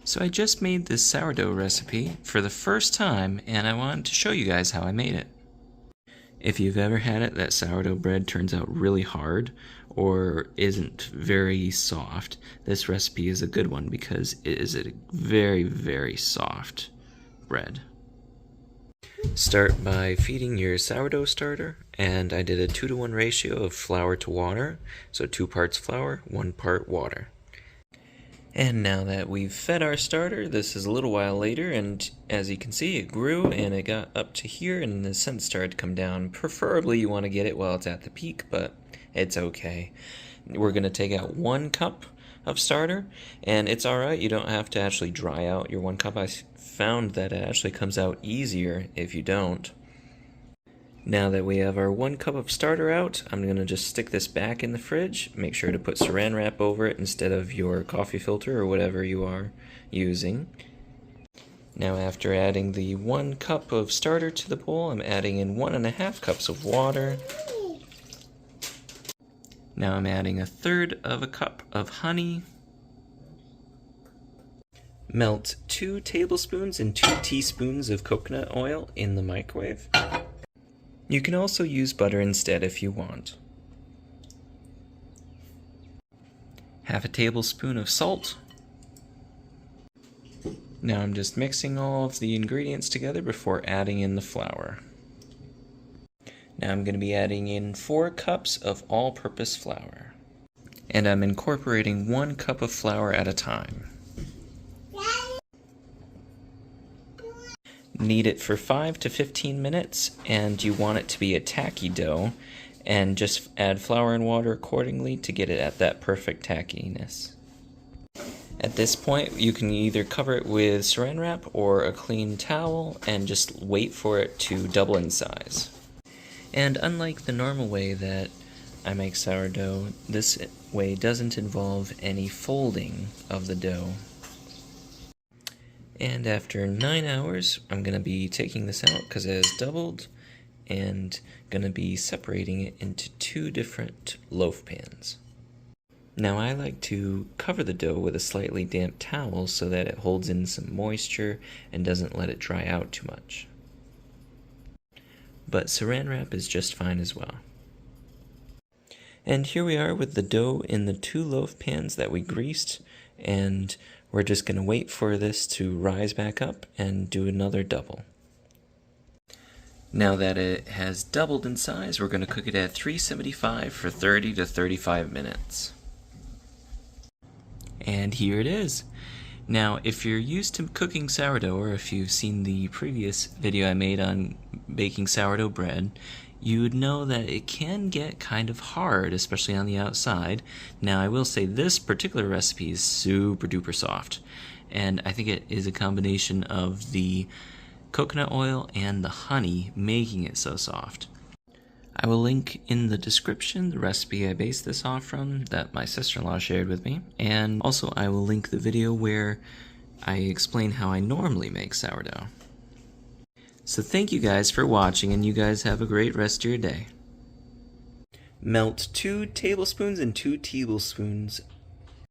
So I just made this sourdough recipe for the first time, and I wanted to show you guys how I made it. If you've ever had it that sourdough bread turns out really hard or isn't very soft, this recipe is a good one because it is a very, very soft bread. Start by feeding your sourdough starter, and I did a 2-to-1 ratio of flour to water, so 2 parts flour, 1 part water. And now that we've fed our starter, this is a little while later, and as you can see, it grew and it got up to here and the scent started to come down. Preferably you want to get it while it's at the peak, but it's okay. We're going to take out 1 cup of starter, and it's alright, you don't have to actually dry out your 1 cup. I found that it actually comes out easier if you don't. Now that we have our 1 cup of starter out, I'm going to just stick this back in the fridge. Make sure to put saran wrap over it instead of your coffee filter or whatever you are using. Now after adding the 1 cup of starter to the bowl, I'm adding in 1.5 cups of water. Now I'm adding 1/3 of a cup of honey. Melt 2 tablespoons and 2 teaspoons of coconut oil in the microwave. You can also use butter instead if you want. 1/2 tablespoon of salt. Now I'm just mixing all of the ingredients together before adding in the flour. Now I'm going to be adding in 4 cups of all-purpose flour. And I'm incorporating 1 cup of flour at a time. Knead it for 5 to 15 minutes, and you want it to be a tacky dough, and just add flour and water accordingly to get it at that perfect tackiness. At this point, you can either cover it with saran wrap or a clean towel and just wait for it to double in size. And unlike the normal way that I make sourdough, this way doesn't involve any folding of the dough. And after 9 hours, I'm going to be taking this out because it has doubled and going to be separating it into 2 different loaf pans. Now I like to cover the dough with a slightly damp towel so that it holds in some moisture and doesn't let it dry out too much. But saran wrap is just fine as well. And here we are with the dough in the 2 loaf pans that we greased, and we're just going to wait for this to rise back up and do another double. Now that it has doubled in size, we're going to cook it at 375 for 30 to 35 minutes. And here it is. Now, if you're used to cooking sourdough, or if you've seen the previous video I made on baking sourdough bread, you would know that it can get kind of hard, especially on the outside. Now, I will say this particular recipe is super duper soft, and I think it is a combination of the coconut oil and the honey making it so soft. I will link in the description the recipe I based this off from that my sister-in-law shared with me, and also I will link the video where I explain how I normally make sourdough. So thank you guys for watching, and you guys have a great rest of your day. Melt 2 tablespoons and 2 tablespoons